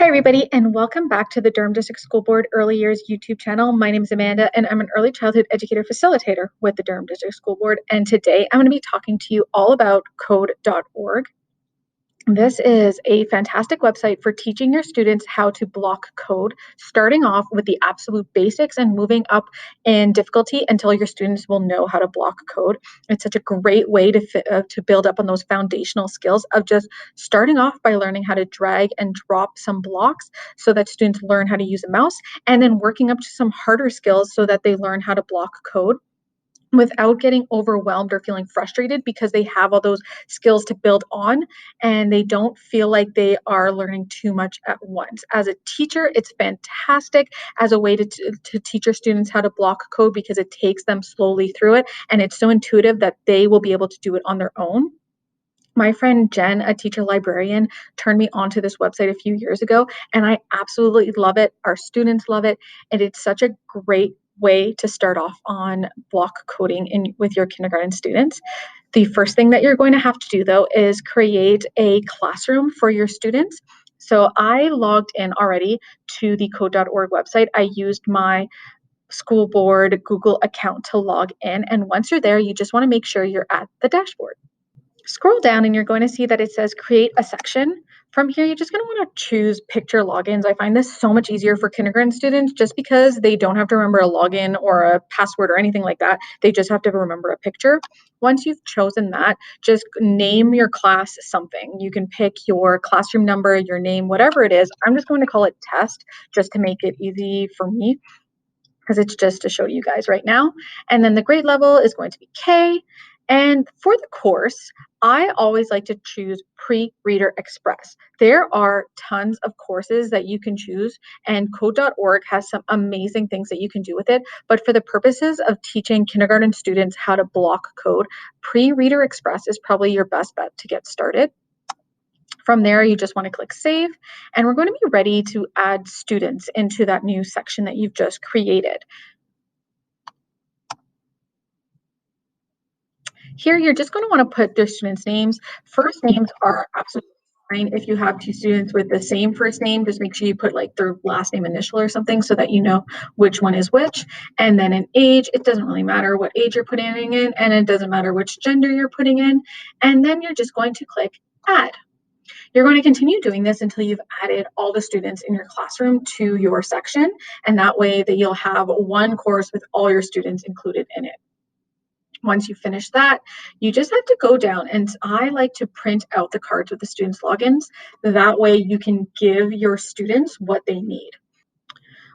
everybody, and welcome back to the Durham District School Board Early Years YouTube channel. My name is Amanda, and I'm an early childhood educator facilitator with the Durham District School Board. And today I'm going to be talking to you all about code.org. This is a fantastic website for teaching your students how to block code, starting off with the absolute basics and moving up in difficulty until your students will know how to block code. It's such a great way to build up on those foundational skills of just starting off by learning how to drag and drop some blocks so that students learn how to use a mouse, and then working up to some harder skills so that they learn how to block code without getting overwhelmed or feeling frustrated because they have all those skills to build on and they don't feel like they are learning too much at once. As a teacher, it's fantastic as a way to teach your students how to block code because it takes them slowly through it and it's so intuitive that they will be able to do it on their own. My friend Jen, a teacher librarian, turned me onto this website a few years ago, and I absolutely love it. Our students love it, and it's such a great way to start off on block coding with your kindergarten students. The first thing that you're going to have to do, though, is create a classroom for your students. So I logged in already to the code.org website. I used my school board Google account to log in, and once you're there, you just want to make sure you're at the dashboard. Scroll down and you're going to see that it says create a section. From here, you're just going to want to choose picture logins. I find this so much easier for kindergarten students just because they don't have to remember a login or a password or anything like that. They just have to remember a picture. Once you've chosen that, just name your class something. You can pick your classroom number, your name, whatever it is. I'm just going to call it test just to make it easy for me because it's just to show you guys right now. And then the grade level is going to be K. And for the course, I always like to choose Pre-Reader Express. There are tons of courses that you can choose, and code.org has some amazing things that you can do with it. But for the purposes of teaching kindergarten students how to block code, Pre-Reader Express is probably your best bet to get started. From there, you just want to click save, and we're going to be ready to add students into that new section that you've just created. Here, you're just going to want to put their students' names. First names are absolutely fine. If you have two students with the same first name, just make sure you put like their last name initial or something so that you know which one is which. And then an age, it doesn't really matter what age you're putting in, and it doesn't matter which gender you're putting in. And then you're just going to click add. You're going to continue doing this until you've added all the students in your classroom to your section, and that way that you'll have one course with all your students included in it. Once you finish that, you just have to go down, and I like to print out the cards with the students' logins. That way you can give your students what they need.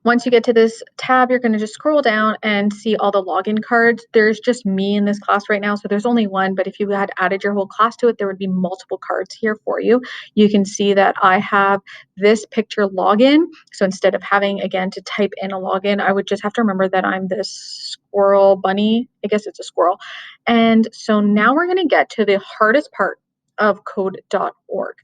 Once you get to this tab, you're going to just scroll down and see all the login cards. There's just me in this class right now, so there's only one, but if you had added your whole class to it, there would be multiple cards here for you. You can see that I have this picture login. So instead of having, again, to type in a login, I would just have to remember that I'm this squirrel bunny. I guess it's a squirrel. And so now we're going to get to the hardest part of code.org.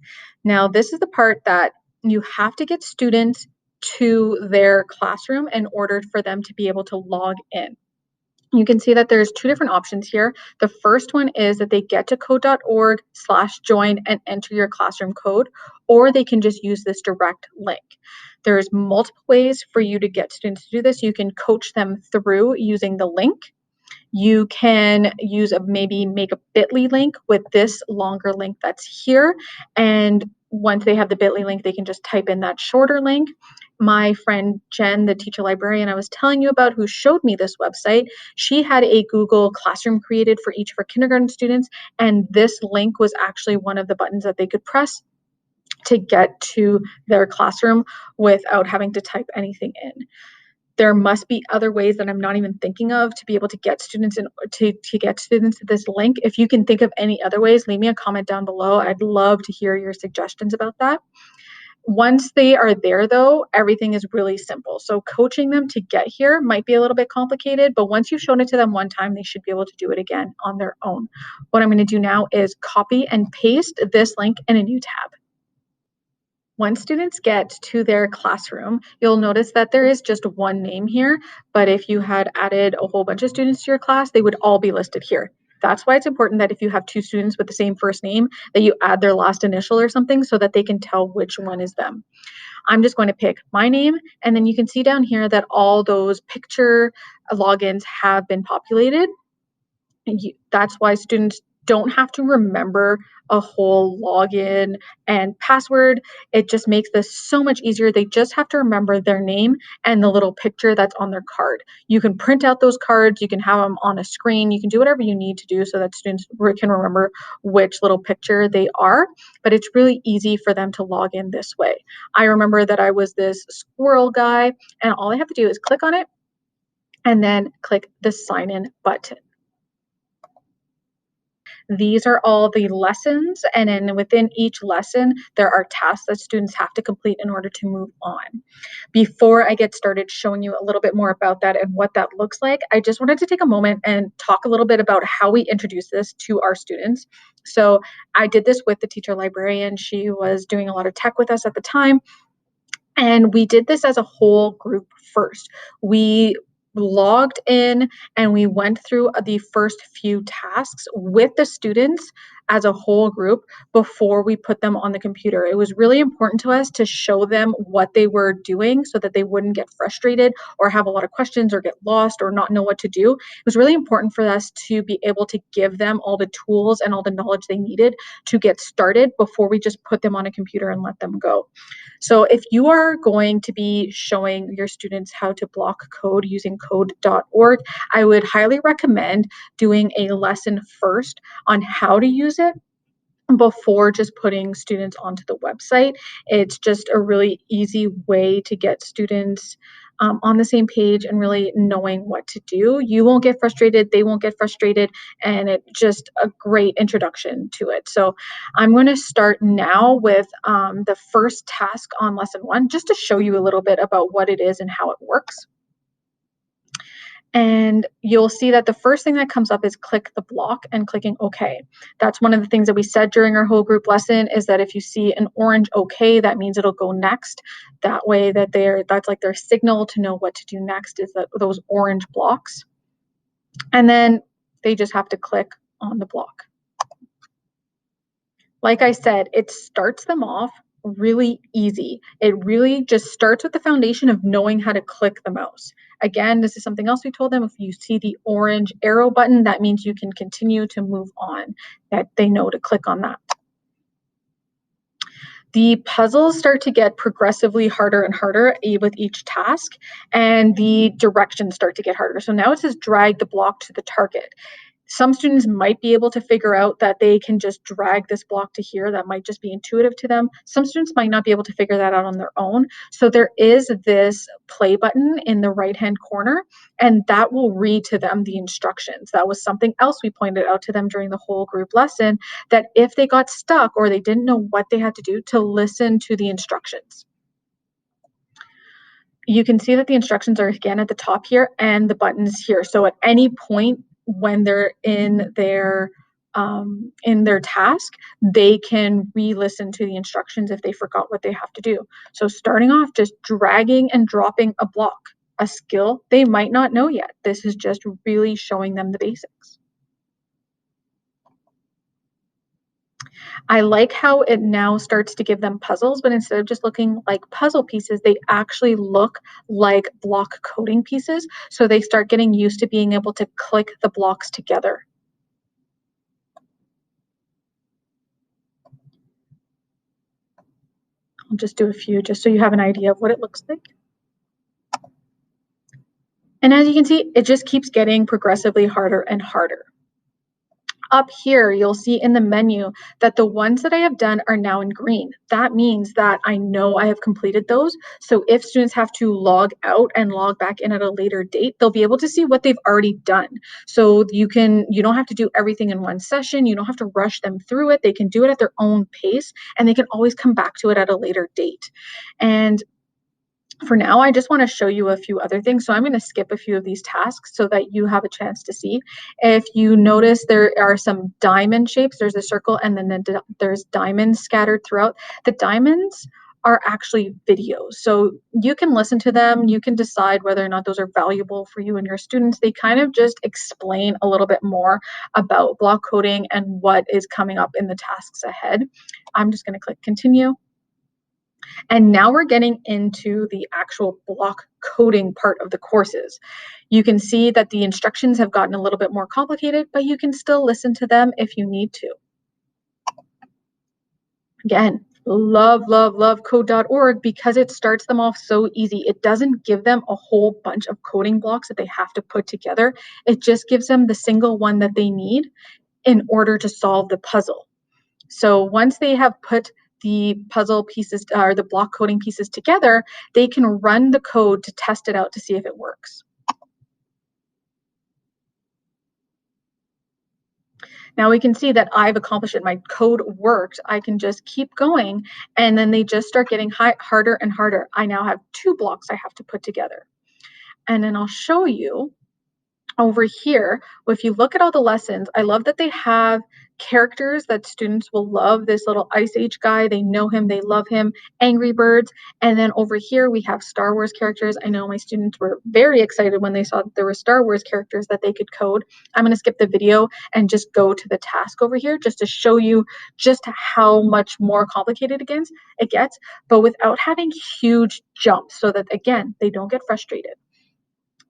Now, this is the part that you have to get students to their classroom in order for them to be able to log in. You can see that there's two different options here. The first one is that they get to code.org/join and enter your classroom code, or they can just use this direct link. There's multiple ways for you to get students to do this. You can coach them through using the link. You can use maybe make a bit.ly link with this longer link that's here. And once they have the bit.ly link, they can just type in that shorter link. My friend Jen, the teacher librarian I was telling you about, who showed me this website, she had a Google Classroom created for each of her kindergarten students, and this link was actually one of the buttons that they could press to get to their classroom without having to type anything in. There must be other ways that I'm not even thinking of to be able to get students to get students to this link. If you can think of any other ways, leave me a comment down below. I'd love to hear your suggestions about that. Once they are there, though, everything is really simple. So coaching them to get here might be a little bit complicated, but once you've shown it to them one time, they should be able to do it again on their own. What I'm going to do now is copy and paste this link in a new tab. Once students get to their classroom, you'll notice that there is just one name here, but if you had added a whole bunch of students to your class, they would all be listed here. That's why it's important that if you have two students with the same first name, that you add their last initial or something so that they can tell which one is them. I'm just going to pick my name, and then you can see down here that all those picture logins have been populated. That's why students don't have to remember a whole login and password. It just makes this so much easier. They just have to remember their name and the little picture that's on their card. You can print out those cards, you can have them on a screen, you can do whatever you need to do so that students can remember which little picture they are, but it's really easy for them to log in this way. I remember that I was this squirrel guy, and all I have to do is click on it and then click the sign in button. These are all the lessons, and then within each lesson, there are tasks that students have to complete in order to move on. Before I get started showing you a little bit more about that and what that looks like, I just wanted to take a moment and talk a little bit about how we introduce this to our students. So I did this with the teacher librarian. She was doing a lot of tech with us at the time. And we did this as a whole group first. We logged in and we went through the first few tasks with the students as a whole group before we put them on the computer. It was really important to us to show them what they were doing so that they wouldn't get frustrated or have a lot of questions or get lost or not know what to do. It was really important for us to be able to give them all the tools and all the knowledge they needed to get started before we just put them on a computer and let them go. So if you are going to be showing your students how to block code using code.org, I would highly recommend doing a lesson first on how to use it before just putting students onto the website. It's just a really easy way to get students on the same page and really knowing what to do. You won't get frustrated, they won't get frustrated, and it's just a great introduction to it. So I'm going to start now with the first task on lesson one, just to show you a little bit about what it is and how it works. And you'll see that the first thing that comes up is click the block and clicking OK. That's one of the things that we said during our whole group lesson, is that if you see an orange OK, that means it'll go next. That way that's like their signal to know what to do next, is that those orange blocks. And then they just have to click on the block. Like I said, it starts them off really easy. It really just starts with the foundation of knowing how to click the mouse. Again, this is something else we told them. If you see the orange arrow button, that means you can continue to move on, that they know to click on that. The puzzles start to get progressively harder and harder with each task, and the directions start to get harder. So now it says drag the block to the target. Some students might be able to figure out that they can just drag this block to here. That might just be intuitive to them. Some students might not be able to figure that out on their own. So there is this play button in the right-hand corner, and that will read to them the instructions. That was something else we pointed out to them during the whole group lesson, that if they got stuck or they didn't know what they had to do, to listen to the instructions. You can see that the instructions are again at the top here and the buttons here. So at any point when they're in their task, they can re-listen to the instructions if they forgot what they have to do. So starting off, just dragging and dropping a block, a skill they might not know yet. This is just really showing them the basics. I like how it now starts to give them puzzles, but instead of just looking like puzzle pieces, they actually look like block coding pieces. So they start getting used to being able to click the blocks together. I'll just do a few just so you have an idea of what it looks like. And as you can see, it just keeps getting progressively harder and harder. Up here, you'll see in the menu that the ones that I have done are now in green. That means that I know I have completed those. So if students have to log out and log back in at a later date, they'll be able to see what they've already done. So you don't have to do everything in one session. You don't have to rush them through it. They can do it at their own pace, and they can always come back to it at a later date. And for now, I just want to show you a few other things. So I'm going to skip a few of these tasks so that you have a chance to see. If you notice, there are some diamond shapes. There's a circle, and then there's diamonds scattered throughout. The diamonds are actually videos. So you can listen to them, you can decide whether or not those are valuable for you and your students. They kind of just explain a little bit more about block coding and what is coming up in the tasks ahead. I'm just going to click continue. And now we're getting into the actual block coding part of the courses. You can see that the instructions have gotten a little bit more complicated, but you can still listen to them if you need to. Again, love code.org because it starts them off so easy. It doesn't give them a whole bunch of coding blocks that they have to put together. It just gives them the single one that they need in order to solve the puzzle. So once they have put the puzzle pieces or the block coding pieces together, they can run the code to test it out to see if it works. Now we can see that I've accomplished it. My code worked. I can just keep going, and then they just start getting harder and harder. I now have 2 blocks I have to put together. And then I'll show you over here, if you look at all the lessons, I love that they have characters that students will love. This little Ice Age guy, they know him, they love him, Angry Birds. And then over here, we have Star Wars characters. I know my students were very excited when they saw that there were Star Wars characters that they could code. I'm going to skip the video and just go to the task over here just to show you just how much more complicated it gets, but without having huge jumps so that, again, they don't get frustrated.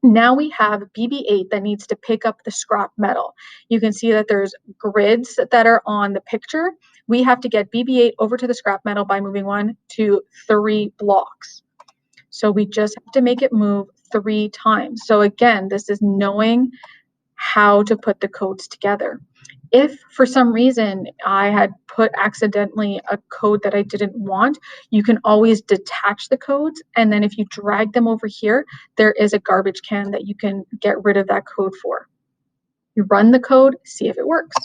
Now we have BB-8 that needs to pick up the scrap metal. You can see that there's grids that are on the picture. We have to get BB-8 over to the scrap metal by moving 1, 2, 3 blocks. So we just have to make it move 3 times. So again, this is knowing how to put the codes together. If for some reason I had put accidentally a code that I didn't want, you can always detach the codes. And then if you drag them over here, there is a garbage can that you can get rid of that code for. You run the code, see if it works.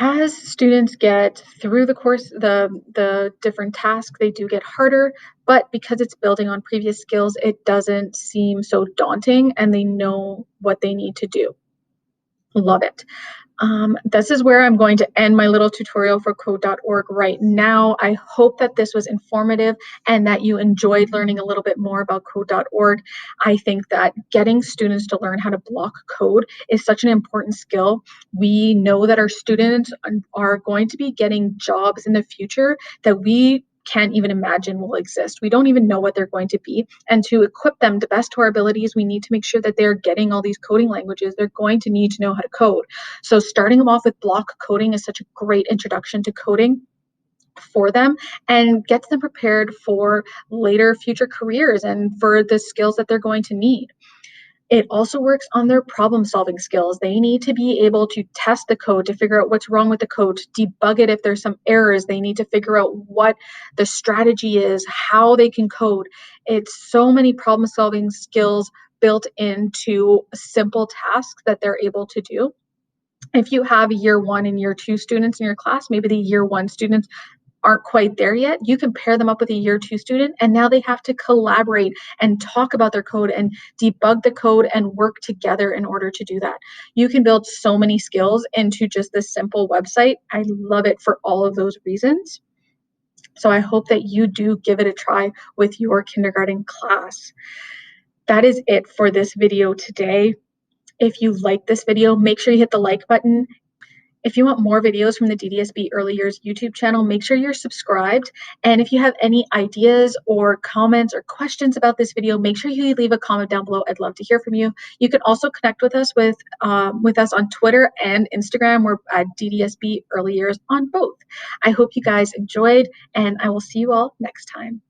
As students get through the course, the different tasks, they do get harder, but because it's building on previous skills, it doesn't seem so daunting and they know what they need to do. Love it. This is where I'm going to end my little tutorial for code.org right now. I hope that this was informative and that you enjoyed learning a little bit more about code.org. I think that getting students to learn how to block code is such an important skill. We know that our students are going to be getting jobs in the future that we can't even imagine will exist. We don't even know what they're going to be. And to equip them to best to our abilities, we need to make sure that they're getting all these coding languages. They're going to need to know how to code. So starting them off with block coding is such a great introduction to coding for them and gets them prepared for later future careers and for the skills that they're going to need. It also works on their problem solving skills. They need to be able to test the code to figure out what's wrong with the code, to debug it if there's some errors. They need to figure out what the strategy is, how they can code. It's so many problem solving skills built into simple tasks that they're able to do. If you have year 1 and year 2 students in your class, maybe the year 1 students aren't quite there yet, you can pair them up with a year 2 student, and now they have to collaborate and talk about their code and debug the code and work together in order to do that. You can build so many skills into just this simple website. I love it for all of those reasons. So I hope that you do give it a try with your kindergarten class. That is it for this video today. If you like this video, make sure you hit the like button. If you want more videos from the DDSB Early Years YouTube channel, make sure you're subscribed. And if you have any ideas or comments or questions about this video, make sure you leave a comment down below. I'd love to hear from you. You can also connect with us on Twitter and Instagram. We're at DDSB Early Years on both. I hope you guys enjoyed, and I will see you all next time.